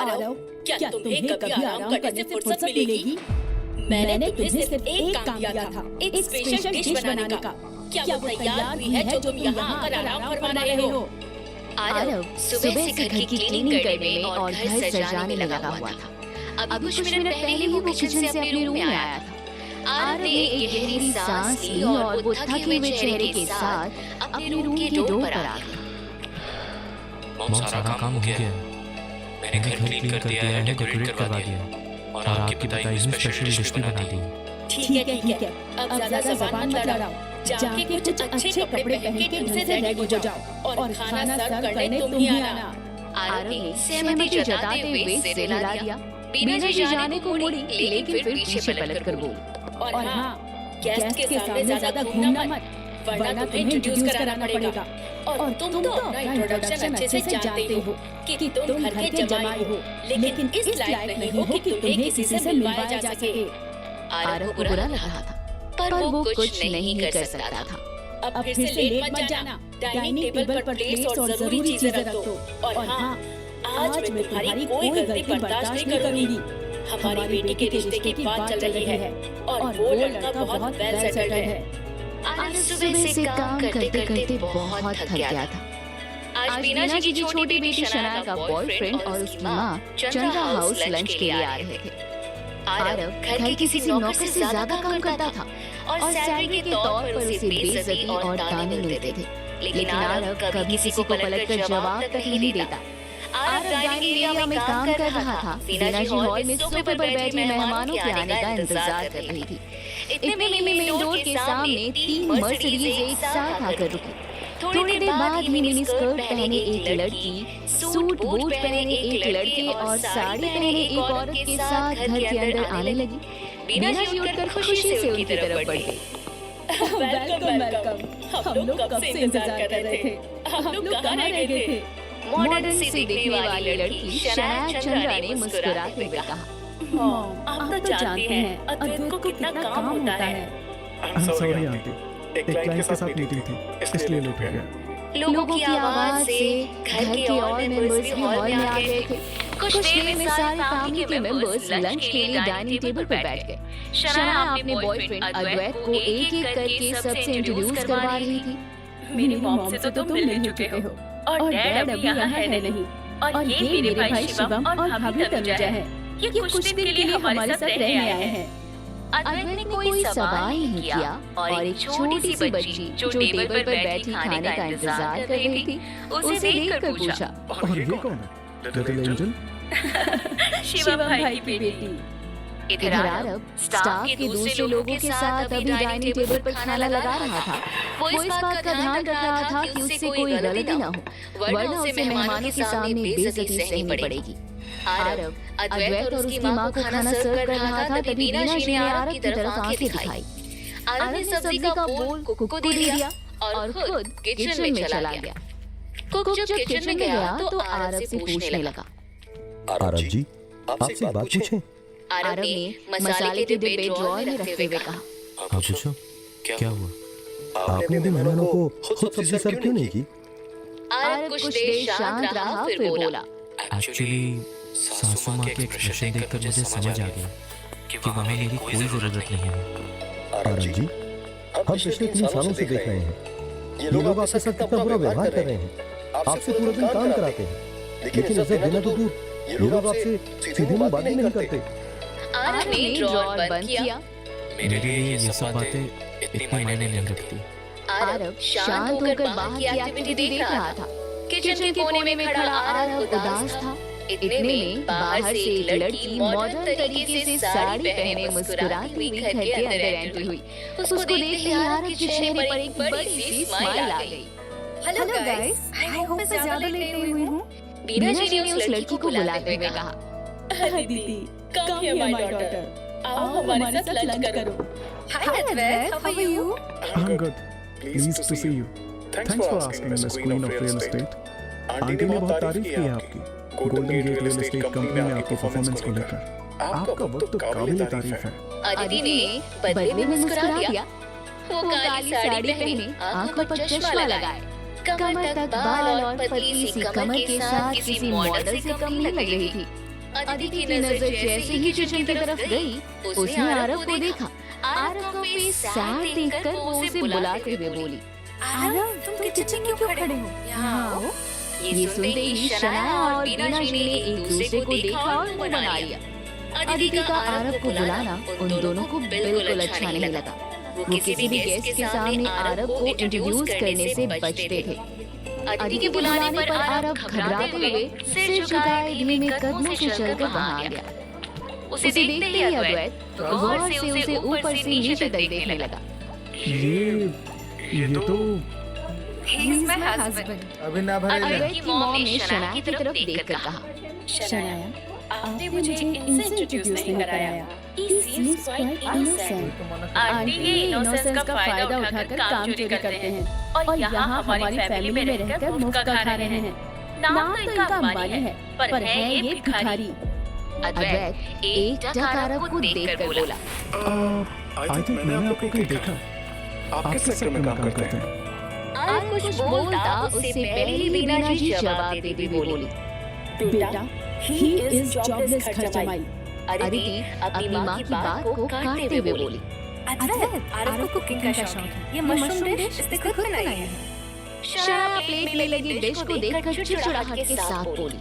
आरव, क्या तुम्हें कभी आराम करने से फुर्सत मिलेगी? मैंने तुम्हें सिर्फ एक काम दिया था, एक स्पेशल डिश बनाने का। क्या वो तैयार हुई है जो तुम यहाँ आकर आराम फरमा रहे हो? आरव सुबह से घर की क्लीनिंग करने में और घर सजाने में लगा हुआ था। अभी कुछ मिनट पहले ही वो किचन से अपने रूम में आया था। आरव ने एक गहरी सांस ली और वो थके हुए चेहरे के साथ अपने रूम के डोर पर आ गया। बहुत सारा काम हो गया है। मैंने घर क्लीन कर दिया है, डेकोरेट करवा दिया और आपकी बताई हुई स्पेशल डिश भी बना दी। ठीक है, अब ज्यादा जबान मत लड़ाओ। जाके कुछ अच्छे कपड़े पहन के ढंग से रेडी हो जाओ और खाना सर्व करने तुम ही आना। आरव ने सहमति जताते हुए सिर हिला दिया। बीना जी जाने को मुड़ी, लेकिन फिर पीछे पलट कर बोली, और हाँ, गेस्ट के सामने ज्यादा घूमना मत, वरना तुम्हें इंट्रोड्यूस कराना पड़ेगा। और तुम तो अपना इंट्रोडक्शन अच्छे से जानते हो कि तुम घर के जमाई हो, लेकिन इस लायक नहीं हो कि तुम्हें किसी से मिलवाया जा सके। आरव को बुरा लग रहा था, पर वो कुछ नहीं कर सकता था। अब फिर से लेट मत जाना। डाइनिंग टेबल पर प्लेट्स और जरूरी चीजें रख दो। और हाँ, आज मैं तुम्हारी कोई गलती बर्दाश्त नहीं करूंगी। हमारी बेटी के रिश्ते की बात चल रही है और वो लड़का बहुत वेल सेटल्ड है। आरव सुबह से काम करते करते बहुत थक गया था। आज बीना जी की छोटी बेटी शनाया का बॉयफ्रेंड और उसकी माँ चंद्रा हाउस लंच के लिए आ रहे थे। आरव घर के किसी नौकर से ज्यादा काम करता था और सैलरी के तौर पर उसे बेइज्जती और ताने मिलते थे, लेकिन आरव कभी किसी को पलटकर जवाब तक नहीं देता। आरव डाइनिंग एरिया में काम कर रहा था। बीना जी हॉल में सोफे पर बैठी मेहमानों के आने का इंतजार कर रही थी। इतने में मेन डोर के सामने 3 मर्सिडीज एक साथ आकर रुकी। थोड़ी देर बाद ही मिनी स्कर्ट पहने एक लड़की, सूट बूट पहने एक लड़के और साड़ी पहने एक औरत के साथ घर के अंदर आने लगी। बीना जी उठकर खुशी से उनकी तरफ बढ़ गई। वेलकम। हम लोग कब से इंतजार कर रहे थे। हम लोग कहाँ रह गए थे? मॉडर्न से दिखने वाली लड़की शनाया चंद्रा ने मुस्कुराते हुए कहा, आप तो जानते हैं अद्वैत को कितना काम होता है। सॉरी आंटी, एक क्लाइंट के साथ मीटिंग थी, इसलिए लेट हो गया। लोगों की आवाज से घर के और मेंबर्स भी हॉल में आ गए थे। कुछ देर में सारी फैमिली के मेंबर्स लंच के लिए डाइनिंग टेबल पर बैठ गए। शनाया अपने बॉयफ्रेंड अद्वैत को एक-एक करके सबसे इंट्रोड्यूस करवा रही थी। मेरी मॉम से तो तुम मिल चुके हो और डैड अभी यहाँ है नहीं। और ये मेरे भाई शिवम और भाभी तनुजा है। ये कुछ दिन के लिए हमारे साथ रहने आए हैं। अद्वैत ने कोई सवाल नहीं किया और एक छोटी सी बच्ची जो टेबल पर बैठी खाने का इंतजार कर रही थी, उसे देखकर पूछा, और ये कौन है? Little angel? शिवम भाई की बेटी। इधर आरव स्टाफ के दूसरे लोगों के साथ अभी डाइनिंग टेबल पर खाना लगा रहा था। वो इस बात का ध्यान रख रहा था कि उससे कोई गलती ना हो, वरना उसे मेहमानों के सामने बेइज्जती सहनी पड़ेगी। आरव अद्वैत और उसकी माँ को खाना सर्व कर रहा था, तभी बीना जी ने आरव की तरफ आंखें दिखाई। आरव ने सब्जी का बोल कुक को दे दिया और खुद किचन में चला गया। कुक जब किचन में गया तो आरव से पूछने लगा, आरव जी, आपसे एक बात पूछें? आरव ने मसाले के डिब्बे ड्रॉअर में रखते हुए कहा, हाँ पूछो, क्या हुआ? आपने भी मेहमानों को खुद सब्जी सर्व क्यों नहीं की? आरव कुछ देर शांत रहा, फिर बोला, एक्चुअली सासू माँ के एक्सप्रेशन देखकर मुझे समझ आ गया कि वहाँ मेरी कोई जरूरत नहीं है। आरव जी, हम पिछले 3 सालों से देख रहे हैं, ये लोग आपके साथ कितना बुरा व्यवहार कर रहे हैं। आपसे पूरा दिन काम कराते हैं, लेकिन इज्जत देना तो दूर, ये लोग आपसे सीधे मुंह बात नहीं करते। आरव ने ड्रॉअर बंद किया। मेरे लिए ये सब बातें इतनी मायने नहीं रखती। आरव शांत होकर बाहर की एक्टिविटी देख रहा था। किचन के कोने में खड़ा आरव उदास था। इतने में बाहर से एक लड़की मॉडर्न तरीके से साड़ी पहने मुस्कुराती हुई घर के अंदर एंट्री हुई। उसको देखते ही आरव के चेहरे पर एक बड़ी सी स्माइल आ गई। हेलो गाइस, आई होप मैं ज्यादा लेट नहीं हुई हूँ। बीना जी ने उस लड़की को बुलाते हुए कहा, अरे दीदी, कम हियर माय डॉटर, आओ हमारे साथ लंच करो। Hi Advait, how are you? I'm good. Pleased to see you. Thanks for asking, Miss Queen of Real Estate. Aunty ने बहुत तारीफ की है आपकी golden get real estate company में आपकी परफॉर्मेंस को लेकर। आपका वक्त तो काबिल तारीफ है। अदिति ने बदले में मुस्कुरा दिया। वो काली साड़ी पहने, आंखों पर चश्मा लगाए, कमर तक बाल और पतली सी कमर के साथ किसी मॉडल से कम नहीं लग रही थी। अदिति की नजर जैसे ही किचन की तरफ गई, उसने आरव को देखा। आरव का फेस सैड देखकर वो उसे बुलाते हुए बोली, आरव, तुम किचन में क्यों खड़े हो? यहाँ आओ। ये सुनते ही शनाया और बीना जी ने एक दूसरे को देखा और मुंह बना लिया। अदिति का आरव को बुलाना उन दोनों को बिल्कुल अच्छा नहीं लगा। वो किसी भी गेस्ट के सामने आरव को इंट्रोड्यूस करने से बचते थे। अदिति के बुलाने पर आरव घबराते हुए सिर झुकाए धीमे कदमों से चलकर वहां आ गया। उसे देखते ही अद्वैत गौर से उसे ऊपर से नीचे तक देखने लगा। ये तो He is my husband. अद्वैत की मॉम ने शनाया की तरफ देखकर कहा, शनाया, आपने मुझे इनसे इंट्रोड्यूस नहीं कराया। He seems quite innocent. Aunty ये इनोसेंस का फायदा उठाकर काम चोरी करते हैं और यहाँ हमारी फैमिली में रहकर मुफ्त का खा रहे हैं। नाम तो इनका अंबानी है, पर है ये भिखारी। अद्वैत एक टक आरव को देखकर बोला, आई थिंक मैंने आपको कहीं देखा। आप किस सेक्टर में काम करते हैं? आरव कुछ बोलता उससे पहले ही बीना जी जवाब देती हुई बोली, बेटा, he is jobless खर्चमाई। अदिति अपनी माँ की बात को काटते हुए बोली, अद्वैत, आरव को कुकिंग का शौक है। ये मशरूम डिश इसने खुद बनाई है। शनाया प्लेट में लगी डिश को देखकर चिड़चिड़ाहट के साथ बोली,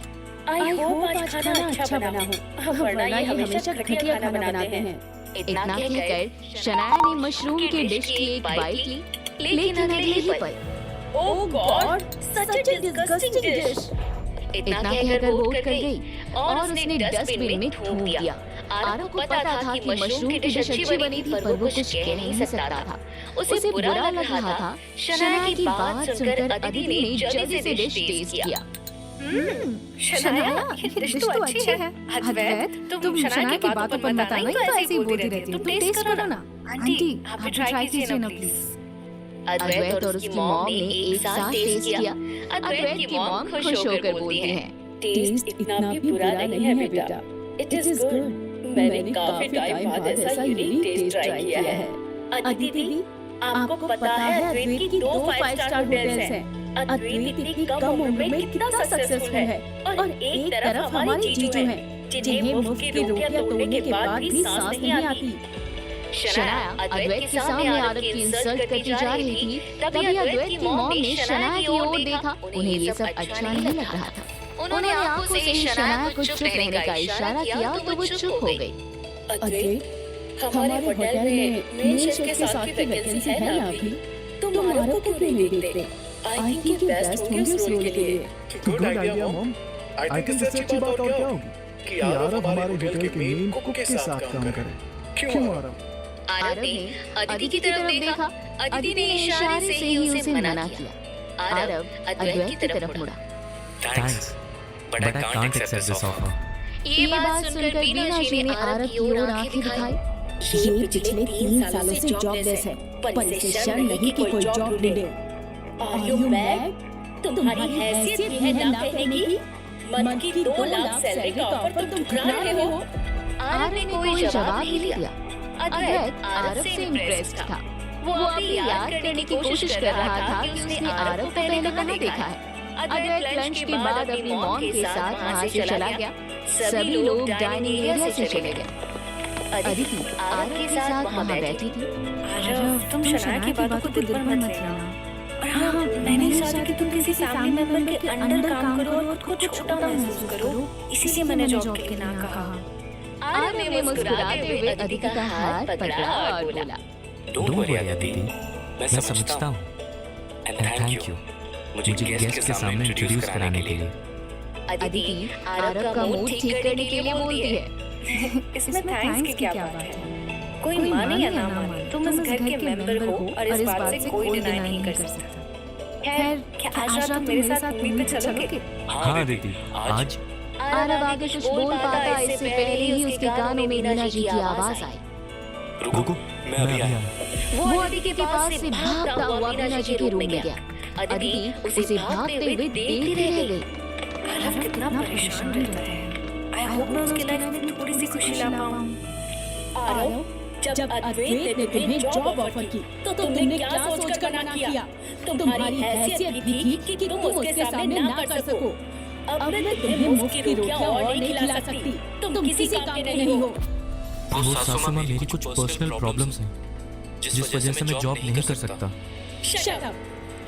आई होप आज खाना अच्छा बना हो, वरना ये हमेशा घटिया खाना बनाते हैं। इतना कहकर शनाया ने मशरूम की डिश की एक बाइट ली, लेकिन अगले ही पल ओह गॉड, सच अ डिस्गस्टिंग डिश। इतना कहकर वो उठ कर गई और उसने डस्टबिन में थूक दिया। आरव को पता था कि मशरूम की डिश अच्छी बनी थी, पर वो कुछ कह नहीं सकता था। उसे बुरा लग रहा था। शनाया की बात सुनकर अदिति ने जल्दी से डिश टेस्ट किया। शनाया, ये डिश तो अच्छी है। अद्वैत, तुम शनाया की बातों पर मत आना, तो ऐसे ही बोलती रहती हो। तुम टेस्ट करो ना। आंटी, आप भी ट्राई कीजिए ना प्लीज। अद्वैत और उसकी मॉम ने एक साथ टेस्ट किया। अद्वैत की मॉम खुश होकर बोलती है, टेस्ट इतना भी बुरा नहीं है बेटा, इट इज गुड। मैंने काफी टाइम बाद ऐसा यूनिक टेस्ट ट्राई किया है। अदिति दीदी, आपको पता है अद्वैत की 2 5-स्टार होटल्स हैं। अद्वैत इतनी कम उम्र में कितना सक्सेसफुल है और एक तरफ हमारी जीजू हैं जिन्हें मुफ्त की रोटियां तोड़ने के बाद भी सांस नहीं आती। शनाया अद्वैत के सामने आरव की इंसल्ट करती जा रही थी। तभी अद्वैत की मॉम ने शनाया की ओर देखा। उन्हें ये सब अच्छा नहीं लग रहा था। उन्होंने आंखों से ही शनाया को चुप रहने का इशारा किया तो वो चुप हो गई। अद्वैत, हमारे होटल में मेन शेफ के साथ की वैकेंसी है ना अभी, तुम आरव को क्यों नहीं देखते? आई थिंक ये बेस्ट होंगे उस रोल के लिए। Good idea mom. I think इससे अच्छी बात और क्या होगी कि आरव हमारे होटल के मेन कुक के साथ काम करे। क्यों आरव? आरव ने अदिति की तरफ देखा। अदिति ने इशारे से ही उसे मना किया। आरव अद्वैत की तरफ मुड़ा। Thanks, but I can't accept this offer. ये बात सुनकर बीना जी ने आरव की ओर आंखें दिखाई। ये पिछले 3 सालों से जॉबलेस है, पर इसे शर्म नहीं कि कोई जॉब ढूंढे। Are you mad? तुम्हारी हैसियत भी है ना कहने की? मंथ की 2 लाख सैलरी का ऑफर तुम ठुकरा रहे हो। आरव ने कोई जवाब नहीं दिया। अद्वैत आरव से इम्प्रेस्ड था। वो अभी याद करने की कोशिश कर रहा था कि उसने आरव को पहले कहाँ देखा है। अद्वैत लंच के बाद अपनी मॉम के साथ वहाँ से चला गया। सभी लोग डाइनिंग एरिया से चले गए। अदिति आरव के साथ वहाँ बैठी थी। आरव, तुम शनाया की बातों को दिल पर मत लेना। और हाँ, मैंने नहीं चाहा कि तुम किसी फैमिली मेंबर के अंडर काम करो और खुद को छोटा महसूस करो, इसीलिए मैंने जॉब के लिए ना कहा। आरव ने मुस्कुराते हुए अदिति का हाथ पकड़ा और बोला, डोंट वरी अदिति, मैं समझता हूँ। एंड थैंक यू मुझे गेस्ट के सामने इंट्रोड्यूस कराने के लिए। अदिति आरव का मूड ठीक करने के लिए बोलती है, इसमें थैंक्स की क्या बात है? कोई माने या ना माने, तुम इस घर के मेंबर हो और इस बात से कोई डिनाई नहीं कर सकता। खैर, क्या आज रात तुम मेरे साथ मूवी पे चलोगे? हाँ अदिति, आज। आरव आगे कुछ बोल पाता इससे पहले ही उसके कानों में मीना जी की आवाज आई। रुको, मैं अभी आया। वो अदिति के पास से भागता हुआ मीना जी के रूम में गया। अदिति उसे भागते हुए देखती रह गई। आरव कितना परेशान रहता है। आई होप मैं उसकी लाइफ में थोड़ी सी खुशी ला पाऊं। आरव, जब अद्वैत ने तुम्हें जॉब ऑफर की तो तुमने क्या सोचकर ना किया? तुम्हारी हैसियत भी थी कि तुम उसके सामने ना कर सको। अब मैं तुम्हें मुफ्त की रोटियां और नहीं खिला सकती। तुम किसी काम के नहीं हो। वो सासू माँ, मेरी कुछ पर्सनल प्रॉब्लम्स हैं जिस वजह से मैं जॉब नहीं कर सकता। Shut up.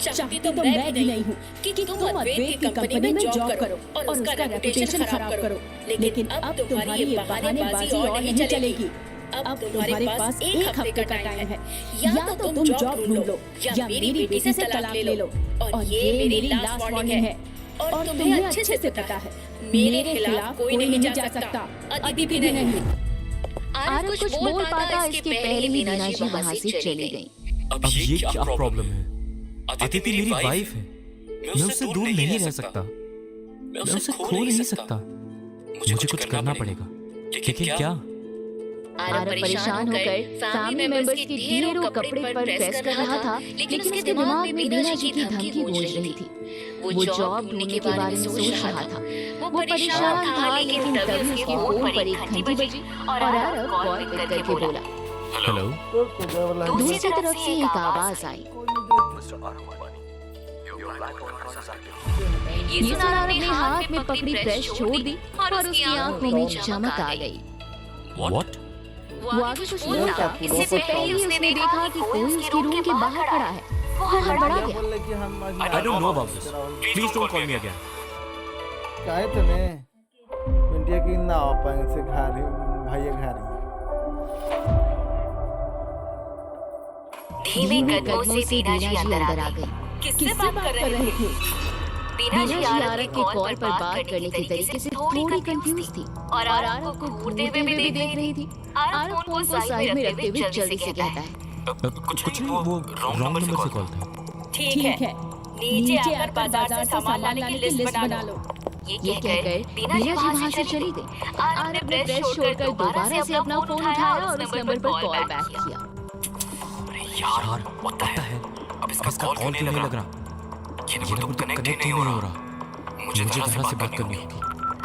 चाहती तो मैं भी नहीं हूँ कि तुम अद्वैत की कंपनी में जॉब करो और उसका रेपुटेशन खराब करो, लेकिन अब तुम्हारी ये बहानेबाजी और नहीं चलेगी। अब तुम्हारे पास एक हफ्ते का टाइम है, या तो तुम जॉब ढूंढ लो या मेरी बेटी से तलाक ले लो, और ये मेरी लास्ट वार्निंग है। और तुम्हें अच्छे से पता है मेरे खिलाफ कोई नहीं जा सकता, अदिति भी नहीं। आरव कुछ बोल पाता इसके पहले ही मीना जी वहाँ से चली गई। अब ये क्या प्रॉब्लम है? अदिति मेरी वाइफ है, मैं उससे दूर नहीं रह सकता, मैं उसे खो नहीं सकता। मुझे कुछ करना पड़ेगा, लेकिन क्या? आरव परेशान होकर फैमिली मेंबर्स के ढेरों कपड़े पर प्रेस कर रहा था, लेकिन उसके दिमाग में मीना जी की धमकी गूंज रही थी। वो जॉब ढूंढने के बारे में सोच रहा था। वो परेशान था, लेकिन तभी उसके फोन पर एक घंटी बजी और आरव कॉल पिक करके बोला। हेलो। दूसरी तरफ से एक आवाज आई। ये सुन आरव ने हाथ में पकड़ी प्रेस छोड़ दी और उसकी आंखों में चमक आ गई। What? वो आगे कुछ बोला, इससे पहले उसने देखा कि कोई उसके रूम के बाहर खड़ा है। वो हड़बड़ा गया। I don't know about this. Please don't call me again. काय तुम्हें इंडिया की ना अपन से घारी भैया घारी धीमे कदमों से मीना जी अंदर आ गई। किससे बात कर रहे थे? मीना जी आरव के कॉल पर बात करने के तरीके से थोड़ी कंफ्यूज थी और आरव को घूरते हुए भी देख रही थी। आरव फोन को साइड में रखते हुए जल्दी से कहता है, कुछ नहीं, वो रॉन्ग नंबर से कॉल था। ठीक है, नीचे आकर बाजार से सामान लाने की लिस्ट बना लो। ये कहकर मीना जी वहाँ से चली गई। आरव ने प्रेस छोड़कर दोबारा से अपना फोन उठाया और उस नंबर पर कॉल बैक किया। यार, what the hell? अब इसका कॉल क्यों नहीं लग रहा? ये नंबर तो कनेक्ट ही नहीं हो रहा। मुझे धरा से बात करनी होगी।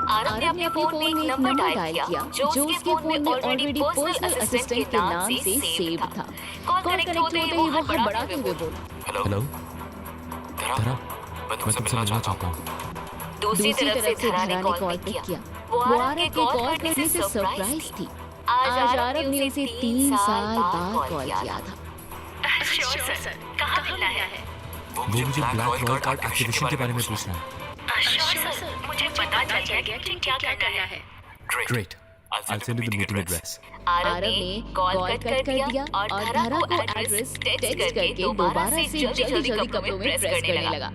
आरव ने अपने फोन में एक नंबर डायल किया जो उसके फोन में ऑलरेडी पर्सनल असिस्टेंट के नाम से सेव था। कॉल कनेक्ट होते ही वो हड़बड़ाते हुए बोला, हेलो धरा, मैं तुमसे मिलना चाहता हूँ। दूसरी तरफ से धरा ने कॉल पिक किया। वो आरव के कॉल करने से सरप्राइज थी। आज आरव ने उसे 3 साल बाद कॉल किया था। श्योर सर, कहाँ मिलना है? वो मुझे ब्लैक रॉयल कार्ड एक्टिवेशन के बारे में पूछना है। श्योर सर, मुझे पता चल गया कि क्या करना है। Great. I'll send you the meeting address. Aarav ने कॉल कट कर दिया और धरा को एड्रेस टेक्स्ट करके दोबारा से जल्दी कपड़ों में प्रेस करने लगा।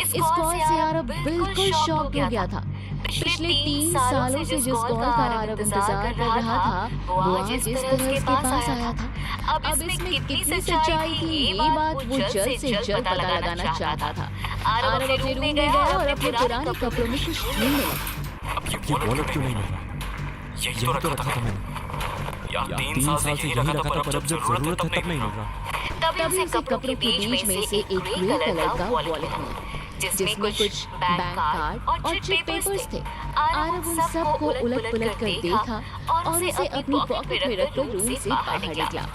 इस कॉल से आरव बिल्कुल शॉक हो गया था। पिछले 3 सालों से जिस कॉल का आरव इंतजार कर रहा था, वो आज इस तरह उसके पास आया था। अब इसमें कितनी सच्चाई थी, ये बात वो जल्द से जल्द पता लगाना चाहता था। आरव अपने रूम में गया और अपने पुराने कपड़ों में कुछ ढूंढने लगा। अब ये वॉलेट क्यों नहीं मिल रहा? यही तो रखा था मैंने। यार 3 साल से यही रखा था, पर अब जब जरूरत है तब नहीं मिल रहा। तभी उसे कपड़ों के बीच में से एक ग्रे कलर का वॉलेट मिला, जिसमें कुछ बैंक कार्ड और चिट पेपर्स थे। आरव उन सब को उलट-पुलट कर देखा और उसे अपनी पॉकेट में रखकर रूम से बाहर निकला।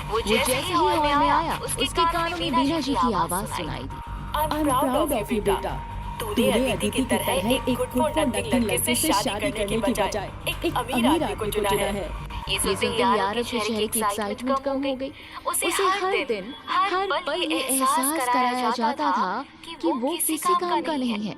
वो जैसे ही हॉल में आया, उसके कानों में मीना जी की आवाज सुनाई दी। I'm proud of you बेटा। तूने अदिति की तरह एक गुड फॉर नथिंग लड़के से शादी करने की बजाय एक अमीर आदमी को चुना है। ये सुनते ही आरव के चेहरे की एक्साइटमेंट कम हो गई। उसे हर दिन हर पल ये एहसास कराया जाता था कि वो किसी काम का नहीं है।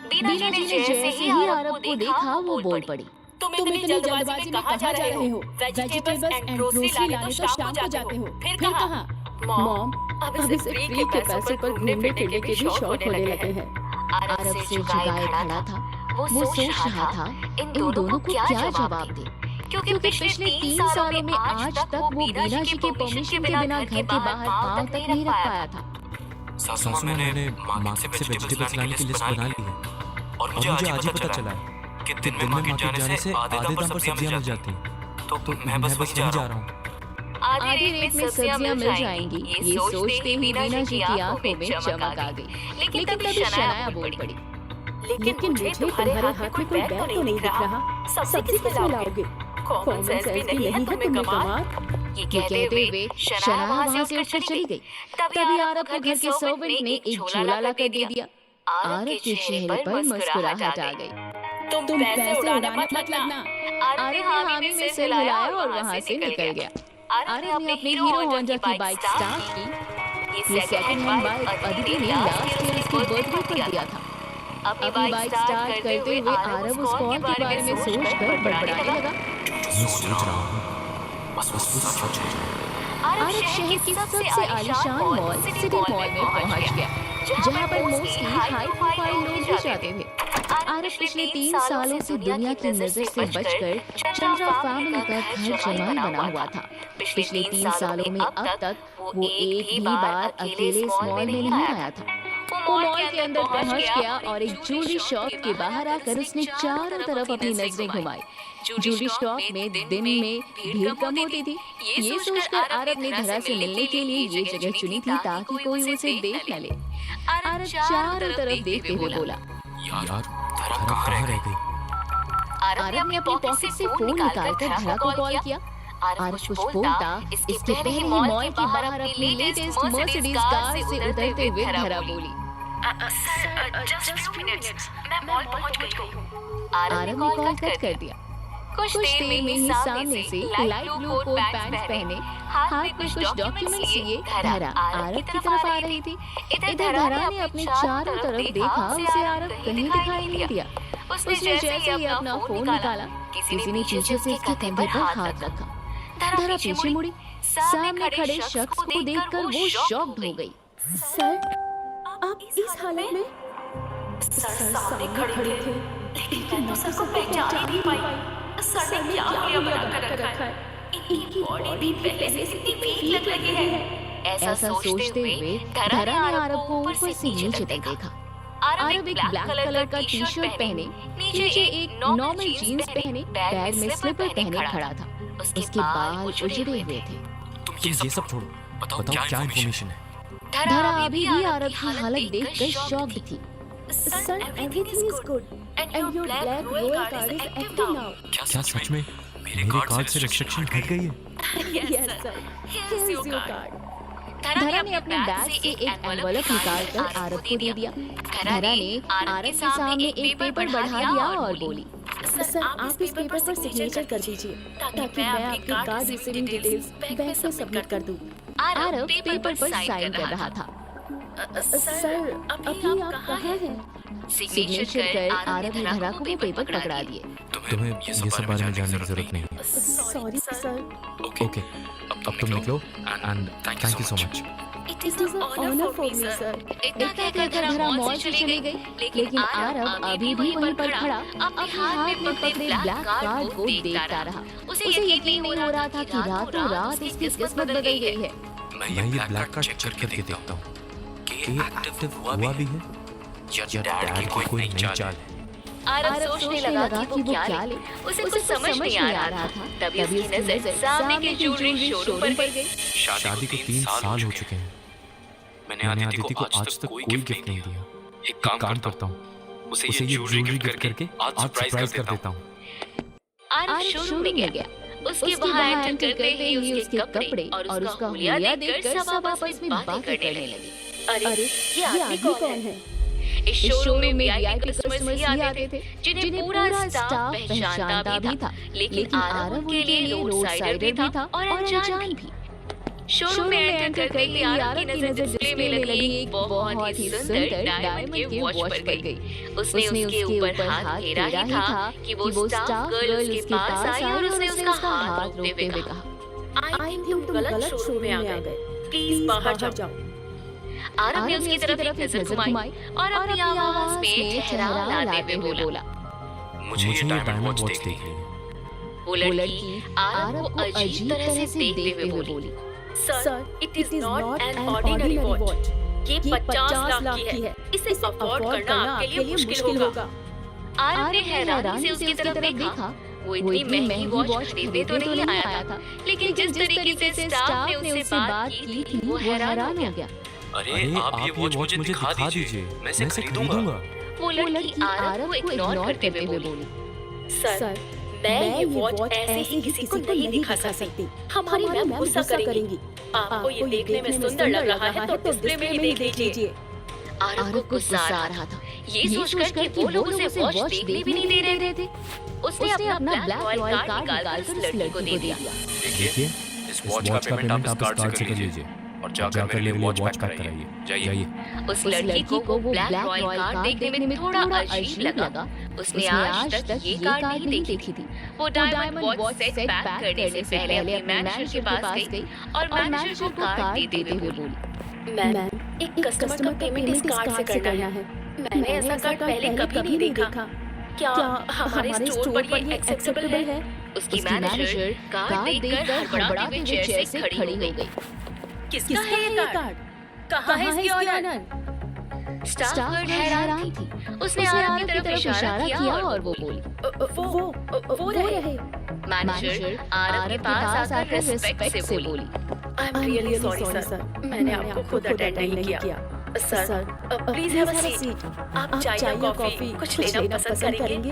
मीना जी ने जैसे ही आरव को देखा, वो बोल पड़ी, तुम इतनी जल्दबाजी में कहाँ जा रहे हो? वेजिटेबल्स एंड ग्रोसरी लाने तो शाम को जाते हो, फिर कहाँ? मॉम, अब इसे फ्री के पैसे पर घूमने फिरने के भी शौक होने लगे हैं। आरव से झुकाए खड़ा था। वो सोच रहा था इन दोनों को क्या जवाब दे, क्योंकि पिछले 3 सालों में आज तक वो मीना जी के परमिशन के बिना घर के बाहर पांव तक नहीं रख पाया था। सासू माँ, मैंने मार्केट से वेजिटेबल्स लाने की लिस्ट बना ली है और मुझे आज ही पता चला है कि दिन में मार्केट जाने से आधे दाम पर सब्जियां मिल जाती हैं। तो मैं बस वहीं जा रहा हूँ। आधे रेट में सब्जियां मिल जाएंगी, ये सोचते ही मीना जी की आंखों में चमक आ गई। लेकिन तभी शनाया बोल पड़ी, लेकिन मुझे तुम्हारे हाथ में कोई बैग तो नहीं दिख रहा। सब्जी किसमें लाओगे? कॉमन सेंस भी नहीं है तुम्हें कमाल। ये कहते हुए शनाया वहाँ से उठकर चली गई। तभी आरव को घर के सर्वेंट ने एक झोला लाकर दे दिया। आरव के चेहरे पर मुस्कुराहट आ गई। तुम पैसे उड़ाना मत लगना। आरव ने हामी में सिर हिलाया और वहां से निकल गया। आरव ने अपनी हीरो होंडा की बाइक स्टार्ट की। ये सेकंड हैंड बाइक अदिति ने लास्ट ईयर उसके बर्थडे पर दिया था। अपनी बाइक स्टार्ट करते हुए आरव उस कॉल के बारे में सोचकर बड़बड़ाने लगा। मैं सोच रहा हूँ, बस पूरा सोच रहा हूँ। आरव शहर की सबसे आलीशान मॉल सिटी मॉल में पहुंच गया, जहां पर मोस्टली हाई प्रोफाइल लोग भी जाते थे। आरव पिछले 3 सालों से दुनिया की नजर से बचकर चंद्रा फैमिली का घर जमाई बना हुआ था। पिछले 3 सालों में अब तक वो एक भी बार अकेले इस मॉल में नहीं आया था। वो मॉल के अंदर पहुंच गया और एक ज्वेलरी शॉप के बाहर आकर उसने चारों तरफ अपनी नजरें घुमाई। ज्वेलरी शॉप में दिन में भीड़ कम होती थी। ये सोचकर आरव ने धरा से मिलने के लिए ये जगह चुनी थी ताकि कोई उसे देख न ले। आरव चारों तरफ देखते हुए बोला, यार धरा कहाँ रह गई? आरव ने अपनी पॉकेट से फोन निकालकर धरा को कॉल किया। आरव कुछ बोलता इसके पहले ही मॉल के बाहर अपनी लेटेस्ट मर्सिडीज कार से उतरते हुए धरा बोली, आरव ने कॉल कट कर दिया। कुछ देर में ही सामने से लाइट ब्लू कोट पैंट पहने हाथ में कुछ डॉक्यूमेंट्स लिए धरा आरव की तरफ आ रही थी। इधर धरा ने अपने चारों तरफ देखा, उसे आरव कहीं दिखाई नहीं दिया। उसने जैसे ही अपना फोन निकाला, किसी ने पीछे से उसके कंधे पर हाथ रखा। धरा पीछे मुड़ी, सामने खड़े शख्स को देखकर वो शॉक्ड हो गई। सर, आप इस हालत में? सर सामने खड़े थे, लेकिन मैं सर को पहचान ही नहीं पाई। सर ने क्या हुलिया बना कर रखा है? इनकी बॉडी भी पहले से इतनी वीक लग रही है। ऐसा सोचते हुए धरा ने आरव को ऊपर से नीचे तक देखा। आरव एक ब्लैक कलर का टी शर्ट पहने, नीचे एक नॉर्मल जीन्स पहने, पैर में स्लीपर पहने खड़ा था। उसके बाल उजड़े हुए थे। तुम ये सब छोड़ो, बताओ क्या इन्फॉर्मेशन है? धरा अभी भी आरव की हालत देखकर शॉक्ड थी। Sir, everything is good, and your black royal card is active now. क्या सच में मेरे कार्ड से रिस्ट्रिक्शन हट गई है? Yes, sir. Here's your card. धरा ने अपने बैग से एक एनवलप निकालकर आरव को दे दिया। धरा ने आरव के सामने एक पेपर बढ़ा दिया और बोली, सर आप इस पेपर पर सिग्नेचर कर दीजिए ताकि मैं आपके कार्ड रिसीविंग डिटेल्स बैंक में सबमिट कर दूं। आरव पेपर पर साइन कर रहा था। सर अभी आप कहाँ हैं? सिग्नेचर कर आरव ने धरा को वो पेपर पकड़ा दिए। तुम्हें ये सब बारे में जानने की जरूरत नहीं है। Sorry sir. ओके, अब तुम निकलो and thank you so much. It is an honor for me, sir. इतना कहकर धरा मॉल से चली गई, लेकिन आरव अभी भी वहीं पर खड़ा अपने हाथ में पकड़े ब्लैक कार्ड को देखता रहा। उसे यकीन नहीं हो रहा था कि रातों रात इसकी किस्मत बदल गई है। मैं ये ब्लैक कार्ड चेक करके देखता हूँ कि एक्टिव हुआ भी है या डैड की कोई नई चाल है। आरव सोचने लगा कि वो क्या ले, उसे कुछ समझ नहीं आ रहा था। तभी उसकी नजर सामने के ज्वेलरी शोरूम पर गई। शादी को 3 साल हो चुके हैं। मैंने अदिति को आज तक कोई गिफ्ट नहीं दिया। एक काम करता हूँ, उसे ये ज्वेलरी गिफ्ट करके आज सरप्राइज कर देता हूँ। आरव शोरूम में गया। उसके बाहर एंटर करते ही उसके कपड़े और उसका हुलिया देखकर सब आपस में बातें करने लगे। अरे ये आदमी कौन है? इस शोरूम में वीआईपी कस्टमर्स ही आते थे, जिन्हें पूरा स्टाफ पहचानता भी था, लेकिन आरव के लिए रोड साइडर भी था और अनजान भी। शोरूम में एंटर करते ही आरव की नजर डिस्प्ले में लगी एक बहुत ही सुंदर डायमंड के वॉच पर गई। उसने उसके ऊपर हाथ फेरा ही था कि वो स्टाफ गर्ल उसके पास आई और उसने उसका हाथ रोकते हुए कहा, आई थिंक तुम गलत शोरूम में आ गए, प्लीज बाहर जाओ। आरव ने उसकी तरफ एक नजर घुमाई और अपनी आवाज में ठहराव लाते हुए बोला, मुझे ये डायमंड वॉच देखनी है। वो लड़की आरव को अजीब तरह से देखते हुए बोली, sir it is not an ordinary watch, ये 50 लाख की है, इसे अफोर्ड करना आपके लिए मुश्किल होगा। आरव ने हैरानी से उसकी तरफ देखा। वो इतनी महंगी वॉच खरीदने तो नहीं आया था, लेकिन जिस तरीके से स्टाफ ने उससे बात की थी वो हैरान हो गया। अरे आप ये वॉच मुझे दिखा दीजिए, मैं इसे खरीदूंगा। वो लड़की आरव को इग्नोर करते हुए बोली, सर मैं ये वॉच ऐसे ही किसी को नहीं दिखा सकती, हमारी मैम गुस्सा करेंगी। आपको ये देखने में सुंदर लग रहा है तो डिस्प्ले में ही देख लीजिए। आरव को गुस्सा आ रहा था ये सोचकर कि वो लोग उसे वॉच देखने भी नहीं दे रहे थे। उसने अपना ब्लैक रॉयल कार्ड निकालकर उस लड़की को दे दिया। देखिए, इस वॉच का पेमेंट आप इस कार्ड से कर लीजिए और जाकर मेरे लिए वॉच पैक कराइए। जाइए। उस लड़की को वो ब्लैक रॉयल कार्ड देखने में थोड़ा अजीब लगा। उसने आज तक ये कार्ड नहीं देखी थी। वो डायमंड वॉच सेट पैक करने से पहले अपने मैनेजर के पास गई और मैनेजर को कार्ड देते हुए बोली, मैम, एक कस्टमर का पेमेंट इस कार्ड से करना है। मैंने ऐसा कार्ड पहले कभी नहीं देखा। क्या हमारे स्टोर पर ये एक्सेप्टेबल है? उसकी मैनेजर कार्ड देखकर हड़बड़ाते हुए चेयर से खड़ी हो गई। किसका है ये कार्ड? कहाँ है इसकी ऑनर? स्टाफ गर्ल हैरान थी। उसने आरव की तरफ इशारा किया और वो बोली, वो रहे। मैनेजर आरव के पास आकर रिस्पेक्ट से बोली, I am really sorry sir, मैंने आपको खुद अटेंड नहीं किया। Sir, please have a seat. आप चाय या कॉफी कुछ लेना पसंद करेंगे?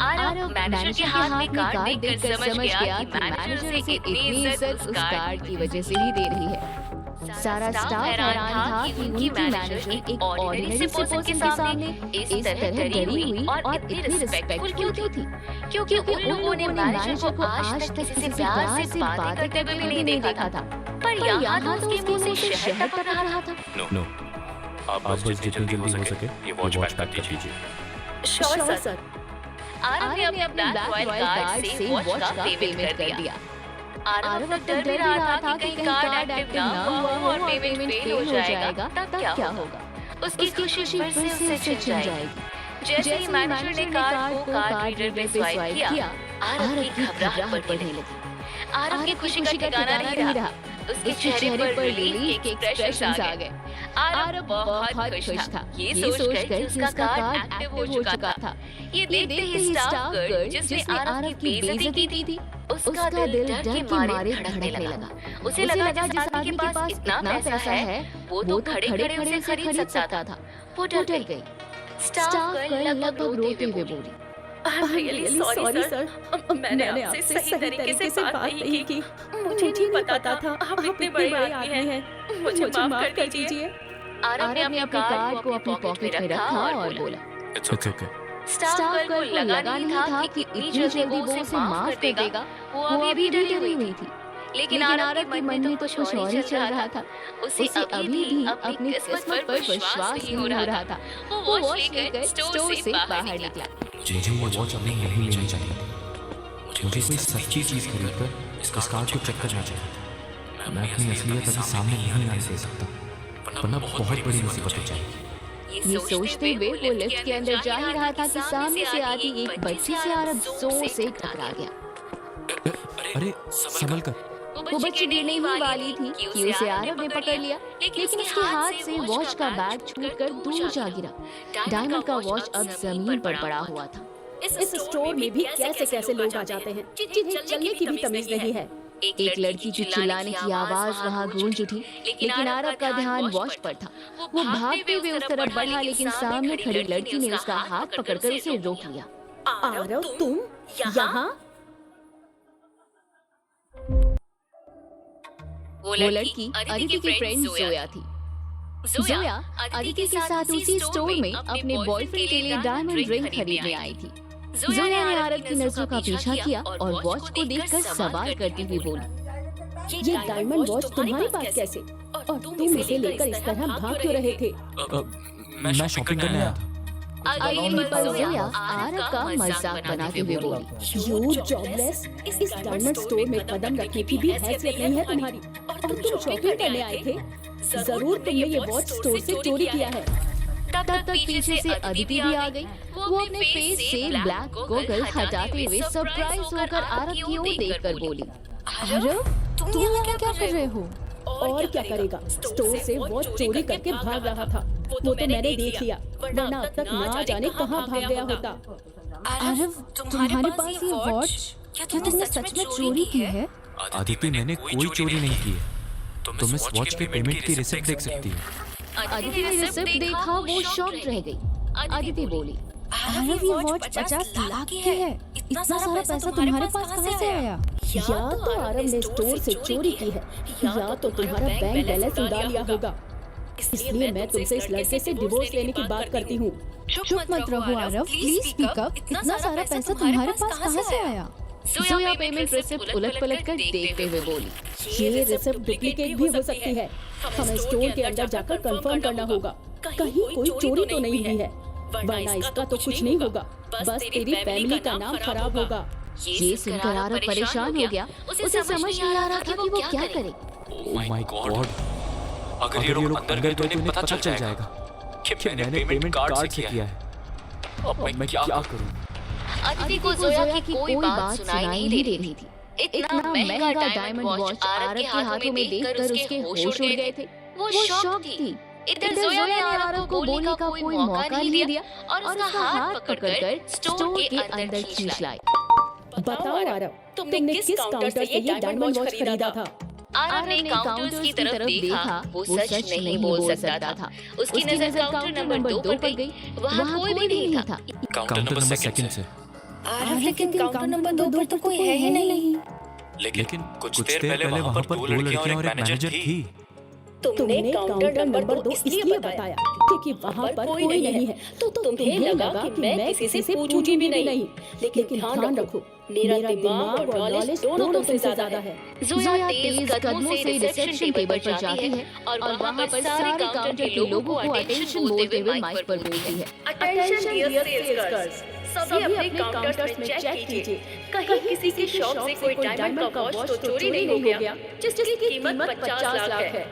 आरव मैनेजर के हाथ में कार्ड देखकर समझ गया कि मैनेजर से इतनी इज्जत उस कार्ड की वजह से ही दे रही है। सारा स्टाफ हैरान था कि उनकी मैनेजर एक ऑर्डिनरी से पर्सन के सामने इस तरह डरी हुई और इतनी रिस्पेक्टफुल क्यों थी? क्योंकि उन लोगों ने मैनेजर को आज तक किसी प्यार से बातें करते हुए भी नहीं देखा था। पर यहाँ तो उसके मुंह से शहद टपक रहा था। नो, आप बस जितनी जल्दी हो सके ये वॉच पैक कर दीजिए। Sure sir. आरव ने अपने ब्लैक रॉयल कार्ड से वॉच का पेमेंट कर दिया। आरव अब डर भी रहा था कि कहीं कार्ड एक्टिव ना हुआ और पेमेंट फेल हो जाएगा, तब क्या होगा? उसकी खुशी फिर से उछल जाएगी। जैसे ही मैनेजर ने कार्ड को कार्ड रीडर में स्वाइप किया, आरव की घबराहट बढ़ने लगी। आरव की खुशी का ठिकाना नहीं रहा। उसके चेहरे पर रिलीफ के एक्सप्रेशंस आ गए। आरव बहुत खुश था ये सोचकर कि उसका कार्ड एक्टिव हो चुका था। ये देखते ही स्टाफ गर्ल जिसने आरव की बेइज्जती की थी, उसका दिल डर के मारे धड़कने लगा। उसे लगा जिस आदमी के पास इतना पैसा है वो तो खड़े-खड़े उसे खरीद सकता था। वो डर गई। स्टाफ गर्ल लगभग रोते हुए बोली, I am really sorry sir, मैंने आपसे सही तरीके से बात नहीं की। मुझे नहीं पता था आप इतने बड़े आदमी हैं। मुझे माफ कर दीजिए। आरव ने अपने कार्ड को अपनी पॉकेट में रखा और बोला, इट्स ओके। स्टाफ गर्ल को लगा नहीं था कि इतनी जल्दी वो उसे माफ कर देगा। वो अभी डरी हुई थी। लेकिन आरव के मन में कुछ और ही चल रहा था। उसे अभी भी अपनी किस्मत पर विश्वास नहीं हो रहा था। वो वॉच लेकर स्टोर से बाहर निकला। मुझे ये वॉच अभी नहीं लेनी चाहिए। मुझे कोई सच्ची चीज खरीदकर इस कार्ड को चेक करना चाहिए। मैं अपनी असलियत अभी सामने नहीं आने दे सकता, वरना बहुत बड़ी मुसीबत हो जाएगी। ये सोचते हुए वो लिफ्ट के अंदर जा ही रहा था कि सामने से आती एक बच्ची से आरव जोर से टकरा गया। अरे संभल कर। वो बच्ची गिरने ही वाली थी कि उसे आरव ने पकड़ लिया, लेकिन उसके हाथ से वॉच का बैग छूटकर दूर जा गिरा। डायमंड का वॉच अब जमीन पर पड़ा हुआ था। इस स्टोर में भी कैसे लोग आ जाते हैं जिन्हें चलने की भी तमीज नहीं है। एक लड़की की चिल्लाने की आवाज वहाँ गूंज उठी, लेकिन आरव का ध्यान वॉच पर था। वो भागते हुए उस तरफ बढ़ा, लेकिन सामने खड़ी लड़की ने उसका हाथ पकड़कर उसे रोक लिया। आरव, तुम यहाँ? वो लड़की अदिति की फ्रेंड जोया थी। जोया अदिति के साथ उसी स्टोर में अपने बॉयफ्रेंड के लिए डायमंड रिंग खरीदने आई थी। जोया ने आरव की नजरों का पीछा किया और वॉच को देखकर सवाल करती हुई बोली, ये डायमंड वॉच तुम्हारे पास कैसे? और तुम इसे लेकर इस तरह भाग क्यों रहे थे? मैं शॉपिंग करने आया था। अगली पल जोया आरव का मजाक बनाते हुए बोली, यू जॉबलेस, इस डायमंड स्टोर में कदम रखने की भी हैसियत नहीं है तुम्हारी, और तुम शॉपिंग करने आए थे? जरूर तुमने ये वॉच स्टोर से चोरी किया है। तब तक पीछे से अदिति भी आ गई। वो अपने फेस से ब्लैक गोगल हटाते हुए सरप्राइज होकर आरव की ओर देखकर बोली, आरव, तुम यहाँ क्या कर रहे हो? और क्या करेगा, स्टोर से वॉच चोरी करके भाग रहा था। वो तो मैंने देख लिया, वरना अब तक ना जाने कहाँ भाग गया होता। आरव, तुम्हारे पास ये वॉच, क्या तुमने सच में चोरी की है? आदिति, मैंने कोई चोरी नहीं की है। तुम इस वॉच के पेमेंट की रिसिप्ट देख सकती हो। अदिति ने रिसिप्ट देखा, वो शॉक्ड रह गई। अदिति बोली, आरव, ये वॉच 50 लाख की है। इतना सारा पैसा तुम्हारे पास कहाँ से आया? या तो आरव ने स्टोर से चोरी की है, या तो तुम्हारा बैंक बैलेंस उड़ा लिया होगा। इसलिए मैं तुमसे इस लड़के से डिवोर्स लेने की बात करती हूँ। चुप मत रहो आरव, प्लीज स्पीक अप। इतना सारा पैसा तुम्हारे पास कहाँ से आया? जोया पेमेंट रिसिप्ट उलट-पलट कर देखते हुए बोली, ये रिसिप्ट डुप्लीकेट भी हो सकती है। हमें स्टोर के अंदर जाकर कंफर्म करना होगा कहीं कोई चोरी तो नहीं हुई है, वरना इसका तो कुछ नहीं होगा, बस तेरी फैमिली का नाम खराब होगा। ये सुनकर आरव परेशान हो गया। उसे समझ नहीं आ रहा था कि वो क्या करे। ओह माय गॉड, अगर ये लोग अंदर गए तो इन्हें पता चल जाएगा कि मैंने पेमेंट कार्ड से किया है। अब मैं क्या करूं? अदिति को जोया की कोई बात सुनाई नहीं दे रही थी। इतना महंगा डायमंड वॉच आरव के हाथों में देखकर उसके होश उड़ गए थे। वो शॉक थी। इधर जोया ने आरव को बोलने का कोई मौका नहीं दिया और उसका हाथ पकड़कर स्टोर के अंदर खींच लाए। बताओ आरव, तुमने किस काउंटर से ये डायमंड वॉच खरीदा था? आरव ने काउंटर्स की तरफ देखा। वो सच नहीं बोल सकता था। उसकी नजर काउंटर नंबर 2 पर गई। वहाँ कोई भी नहीं था। काउंटर नंबर 2 से। आरव, लेकिन काउंटर नंबर 2 पर तो कोई है ही नहीं। लेकिन कुछ देर पहले वहाँ पर 2 लड़कियां और एक मैनेजर थी। तुमने काउंटर नंबर 2 इसलिए बताया क्योंकि वहाँ पर कोई नहीं है, तो तुम्हें लगा कि मैं किसी से पूछूंगी भी नहीं। लेकिन ध्यान रखो, मेरा दिमाग और नॉलेज दोनों तुमसे ज्यादा है। जोया तेज कदमों से रिसेप्शन टेबल पर जाती है और वहाँ पर सारे काउंटर के लोगों को अटेंशन बोलते हुए माइक पर बोलती है। अटेंशन डियर सेल्स गर्ल्स, सभी अपने काउंटर्स में चेक कीजिए, कहीं किसी की शॉप से कोई डायमंड का वॉच तो चोरी नहीं हो गया जिसकी कीमत 50 लाख है।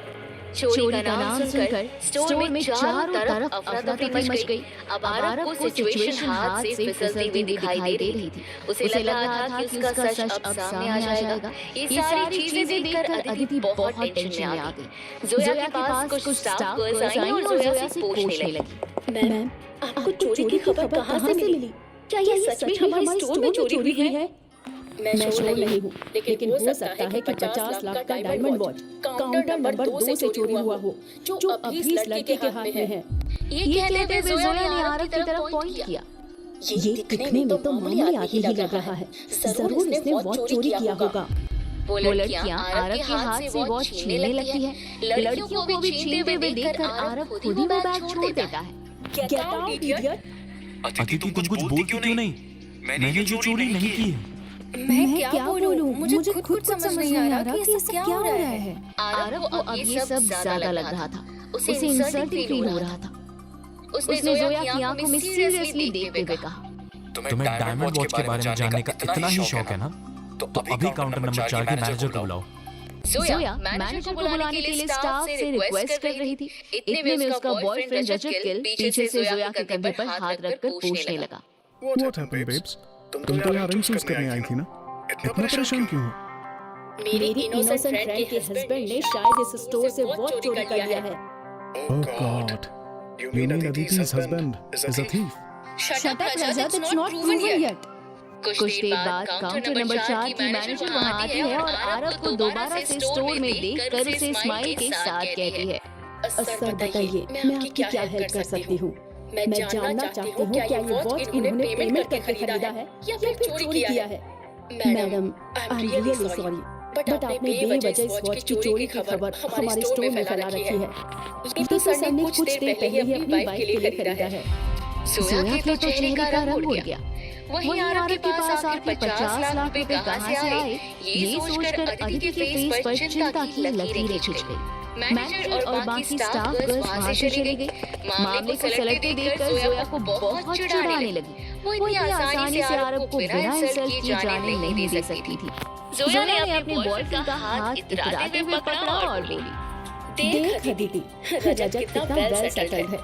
चोरी का नाम सुनकर स्टोर में चारों तरफ अफरा तफरी मच गई। अब आरव को सिचुएशन हाथ से फिसलती हुई दिखाई दे रही थी। उसे लग रहा था कि उसका सच अब सामने आ जाएगा। ये सारी चीजें देखकर अदिति बहुत टेंशन में आ गई। जोया के पास कुछ स्टाफ गर्ल्स आई और जोया से पूछने लगी, मैम, आपको चोरी की खबर कहाँ से मिली? क्या ये सच में हमारे स्टोर में चोरी हुई है? मैं श्योर नहीं हूँ, लेकिन हो सकता है कि 50 लाख का डायमंड वॉच काउंटर नंबर 2 से चोरी हुआ हो, जो अभी इस लड़के के हाथ में है। ये कहते हुए जोया ने आरव की तरफ पॉइंट किया। ये दिखने में तो मामूली आदमी ही लग रहा है, जरूर इसने वॉच चोरी किया होगा। वो लड़कियां आरव के हाथ से वॉच छीनने लगती हैं। लड़कियों को भी छीनते हुए देखकर आरव खुद ही वो बैग छोड़ देता है। Get out idiot! अदिति तुम कुछ बोल क्यों नहीं? मैंने जो चोरी नहीं की है। मैं क्या बोलूं? मुझे खुद समझ नहीं आ रहा कि ऐसा क्या हो रहा है। आरव को अब ये सब ज्यादा लग रहा था। उसे इंसल्ट फील हो रहा था। उसने जोया की आंखों में सीरियसली देखते हुए कहा, तुम्हें डायमंड वॉच के बारे में जानने का इतना ही शौक है ना? तो अभी काउंटर नंबर 4 के मैनेजर को बुलाओ। जोया मैनेजर को बुलाने के लिए स्टाफ से रिक्वेस्ट कर रही थी। इतने में उसका बॉयफ्रेंड रजत गिल पीछे से जोया के कंधे पर हाथ रखकर पूछने लगा, What happened, babes? तुम तो यहाँ रिंग चूज करने आई थी ना? इतना परेशान क्यों हो? मेरी इनोसेंट फ्रेंड के हस्बैंड ने शायद इस स्टोर से वॉच चोरी कर लिया है। Oh God! You mean Aditi's husband is a thief? Shut up, Rajat, it's not proven yet. कुछ देर बाद काउंटर नंबर 4 की मैनेजर वहाँ आती है और आरव को दोबारा से स्टोर में देखकर उसे स्माइल के साथ कहती है, सर बताइए, मैं आपकी क्या हेल्प कर सकती हूँ? मैं जानना चाहती हूँ क्या ये वॉच इन्होंने पेमेंट करके खरीदा है या फिर चोरी किया है? Madam, I am really sorry, but आपने बेवजह इस वॉच की चोरी की खबर हमारे स्टोर में फैला रखी है। ये तो सर ने कुछ देर पहले ही अपनी वाइफ के लिए खरीदा है। जोया के तो चेहरे का रंग उड़ गया। वहीं आरव के पास आकर 50 लाख रुपए कहाँ से आए, ये सोचकर अदिति के फेस पर चिंता की लकीरें खिंच गई। मैनेजर और बाकी स्टाफ गर्ल्स वहाँ से चली गई। मामले को सलटते देखकर जोया को बहुत चिढ़ाने लगी। वो इतनी आसानी से आरव को बिना इंसल्ट किए जाने नहीं दे सकती थी। जोया ने अपने बॉयफ्रेंड का हाथ इतराते हुए पकड़ा और बोली, देख अदिति, रजत कितना वेल सेटल्ड है।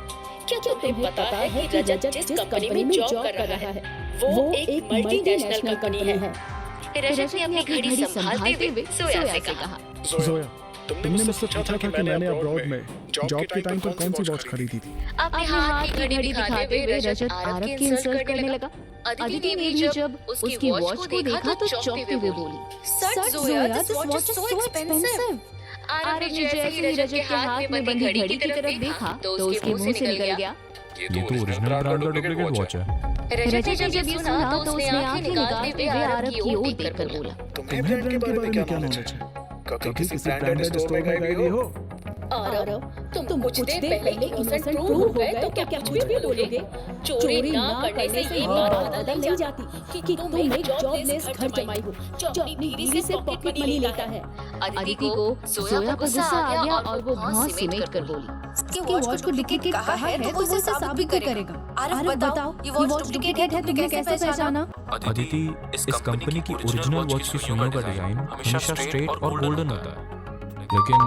क्या तुम्हें पता है कि रजत जिस कंपनी में जॉब कर रहा है वो एक मल्टीनेशनल कंपनी है। रजत ने अपनी घड़ी संभालते हुए जोया से कहा, जोया, तुमने मुझसे पूछा था कि मैंने अब्रॉड में जॉब के टाइम पर कौन सी वॉच खरीदी थी? अपने हाथ की घड़ी दिखाते हुए रजत आरव की इंसल्ट करने लगा। अदिति ने भी जब उसकी वॉच को देखा तो चौंकते हुए बोली, Sir, Zoya, this watch is so expensive. Aarav ने जैसे ही रजत के हाथ में बंधी घड़ी की तरफ देखा तो उसके मुंह से निकल गया, ये तो ओरिजिनल ब्रांड का डुप्लीकेट वॉच है। रजत जब ये सुना तो उसने आंखें निकालते हुए आरव की ओर देखकर बोला, तुम्हें ब्रांड के बारे में क्या नॉलेज है? कभी किसी ब्रांडेड स्टोर में गए हो? आरव, तुम कुछ देर पहले इनोसेंट प्रूव हो गए तो क्या कुछ भी बोलोगे? चोरी ना करने से ये बात बदल नहीं जाती कि तुम एक जॉबलेस घर जमाई हो जो अपनी बीवी से पॉकेट मनी लेता है। अदिति को सोया पर गुस्सा आ गया और वो बहुत सिमट कर बोली, कि वॉच को डुप्लीकेट कहा है तो वो उसे साबित भी करेगा। आरव बताओ, ये वॉच डुप्लीकेट है तुमने कैसे पहचाना? अदिति, इस कंपनी की ओरिजिनल वॉच की सुइयों का डिजाइन हमेशा स्ट्रेट और गोल्डन होता है, लेकिन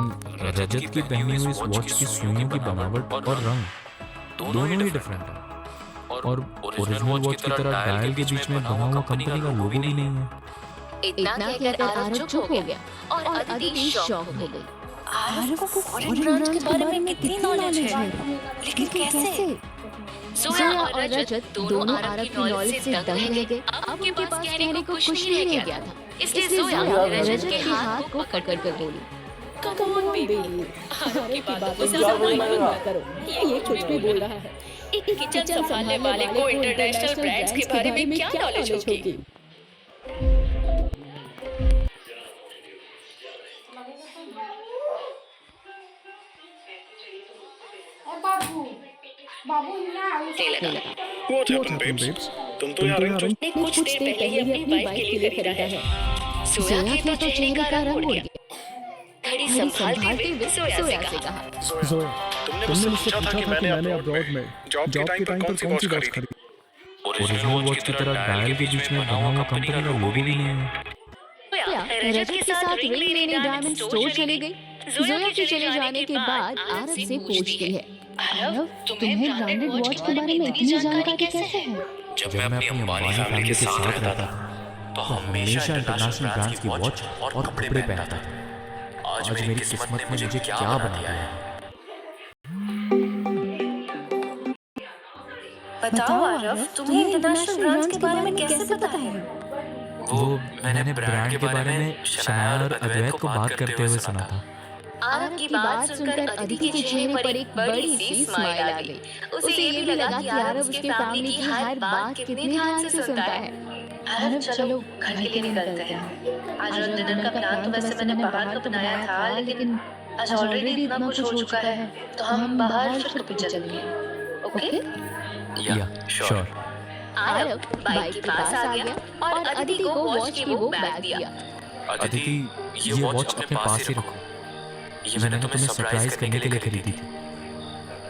रजत की पहनी हुई इस वॉच की सुइयों की बनावट और रंग दोनों ही डिफरेंट है। और ओरिजिनल वॉच की तरह डायल के बीच में बना हुआ कंपनी का लोगो भी नहीं है। इतना कहकर आरव चुप हो गया और अदिति शॉक हो गई। आरव को फॉरेन ब्रांच के बारे में कितनी नॉलेज है, लेकिन कैसे? सोया और रजत दोनों आरव की नॉलेज से दंग रह गए। अब उनके पास कहने को कुछ नहीं रह गया था, इसलिए सोया रजत के हाथ को पकड़ कर बोली, कम ऑन बेबी, आरव की बातों से समाई मत करो, ये कुछ भी बोल रहा है। एक किचन संभालने वाले को इंटरनेशनल ब्रांड्स के बारे में क्या नॉलेज होगी? What happened, babes? तुम तो यहाँ रही हो। कुछ देर पहले ही अपनी बाइक के लिए खरीदा है। सोया के तो चेहरे का रंग उड़ गया। घड़ी संभालते हुए सोया से कहा, जोया, तुमने मुझसे पूछा था कि मैंने अब्रॉड में जॉब के टाइम पर कौन सी वॉच खरीदी? ओरिजिनल वॉच की तरह डायल के बीच में बना हुआ कंपनी का लोगो भी नहीं है। रजत के साथ रिंग लेने डायमंड स्टोर चली गई। जोया के चले जाने के बाद आरव से पूछती है, आरव, तुम्हें ब्रांडेड वॉच के बारे में इतनी जानकारी कैसे है? जब मैं अपनी अंबानी फैमिली के साथ रहता था तो हमेशा इंटरनेशनल ब्रांड्स की वॉच और कपड़े पहनता था। आज मेरी किस्मत ने मुझे क्या बना दिया है। बताओ आरव, तुम्हें इंटरनेशनल ब्रांड्स के बारे में कैसे पता है? वो मैंने ब्रांड के बारे में शनाया और अद्वैत को बात करते हुए सुना था। आरव की बात सुनकर अदिति के चेहरे पर एक बड़ी सी स्माइल आ गई। उसे ये भी लगा कि आरव उसके फैमिली की हर बात कितने ध्यान से सुनता है। आरव, चलो घर के लिए निकलते हैं। आज और डिनर का प्लान तो वैसे मैंने बाहर तो बनाया था, लेकिन आज ऑलरेडी इतना कुछ हो चुका है तो हम बाहर फिर कभी चलेंगे, ओके? या श्योर। आरव बाइक के पास आ गया और अदिति को वॉच की वो बैग दिया। अदिति, ये वॉच अपने पास ही रखो। ये मैंने तुम्हें सरप्राइज करने के लिए खरीदी थी,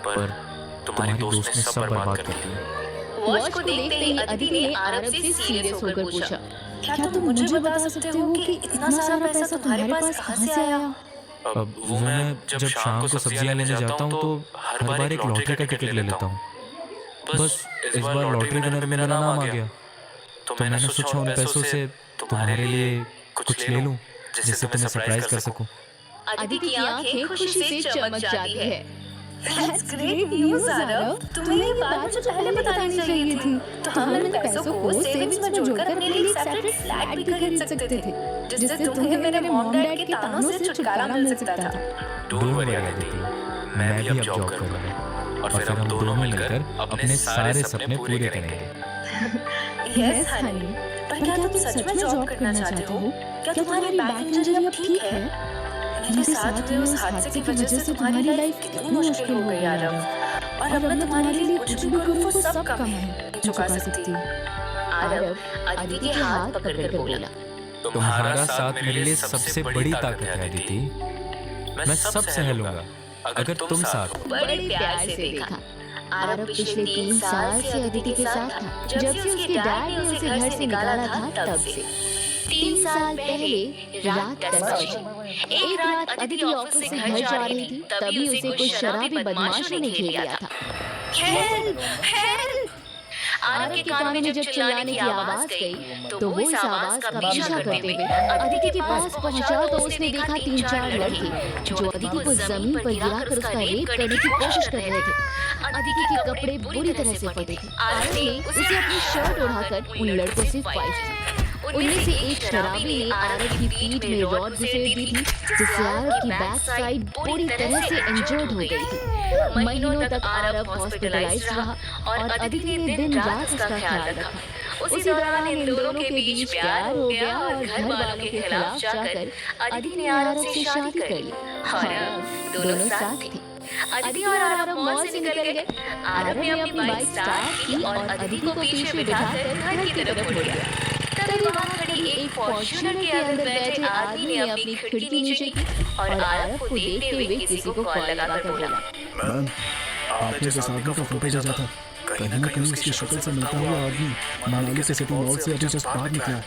पर तुम्हारी दोस्त ने सब बर्बाद कर दिया। वॉच को देखते ही अदिति ने आरव से सीरियस होकर पूछा, क्या तुम मुझे बता सकते हो कि इतना सारा पैसा तुम्हारे पास कहाँ से आया? अब वो मैं जब शाम को सब्जियां लेने जाता हूँ तो हर बार एक लॉटरी का टिकट ले लेता हूँ। बस इस बार लॉटरी विनर में मेरा नाम आ गया, तो मैंने सोचा उन पैसों से तुम्हारे लिए कुछ ले लूं जिससे तुम्हें सरप्राइज कर सकूं। अदिति की आंखें खुशी से चमक जाती है। That's great news, Aarav. तुम्हें ये बात मुझे पहले बतानी चाहिए थी। तो हम इन पैसों को सेविंग्स में जोड़कर अपने लिए एक सेपरेट फ्लैट भी खरीद सकते थे, जिससे तुम्हें मेरे मॉम डैड के तानों से छुटकारा मिल सकता था। डोंट वरी अदिति, मैं भी अब जॉब करूंगा और फिर हम दोनों मिलकर अपने सारे सपने पूरे करेंगे। यस हनी, पर क्या तुम सच में जॉब करना चाहते हो? क्या तुम्हारी बैक इंजरी अब ठीक है? मेरे साथ हुए उस हादसे की वजह से तुम्हारी लाइफ कितनी मुश्किल हो गई आरव, और अब मैं तुम्हारे लिए कुछ भी करूं वो सब कम है चुका सकती। आरव अदिति के हाथ पकड़कर बोला, तुम्हारा साथ मेरे लिए सबसे बड़ी ताकत है अदिति। मैं सब सह लूंगा अगर तुम साथ। बड़े प्यार से देखा। आरव पिछले 3 साल से अदिति के साथ था, जब से उसके डैड ने उसे घर से निकाला था तब से। 3 साल पहले रात 10 बजे एक रात अदिति ऑफिस से घर जा रही थी, तभी उसे कुछ शराबी बदमाशों ने घेर लिया था। हेल्प! हेल्प! आरव के कान में जब चिल्लाने की आवाज गई तो वो इस आवाज का पीछा करते हुए अदिति के पास पहुंचा तो उसने देखा 3-4 लड़के जो अदिति को जमीन पर गिराकर उसका रेप करने की कोशिश कर रहे थे। अदिति के कपड़े बुरी तरह से फटे थे। आरव ने उसे अपनी शर्ट उड़ाकर उन लड़कों से फाइट की। उनमें से एक शराबी ने आरव की पीठ में रॉड घुसेड़ दी थी, जिससे आरव की बैक साइड पूरी तरह से इंजर्ड हो गई थी। महीनों तक आरव हॉस्पिटलाइज्ड रहा और अदिति ने दिन रात उसका ख्याल रखा। उसी दौरान इन दोनों के बीच प्यार हो गया और घर वालों के खिलाफ जाकर अदिति ने आरव से शादी कर ली और अब दोनों साथ थे। अदिति और आरव मॉल से निकल गए। आरव ने अपनी बाइक स्टार्ट की और अदिति को पीछे बिठाकर घर की तरफ मुड़ गया। तभी वहां खड़ी एक फॉर्च्यूनर के अंदर बैठे आदमी ने अपनी खिड़की नीचे की और आरव को देखते हुए किसी को कॉल लगाकर बोला, मैम, आपने जिस आदमी का फोटो भेजा था, कहीं ना कहीं उसकी शक्ल से मिलता हुआ आदमी मनाली से सिटी मॉल से अभी जस्ट बाहर निकला है।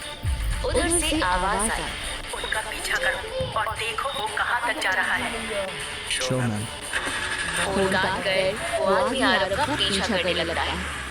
उधर से आवाज आई, उनका पीछा करो और देखो वो कहाँ तक जा रहा है। Sure ma'am. फोन काट कर वो आदमी आरव का पीछा करने लग रहा है।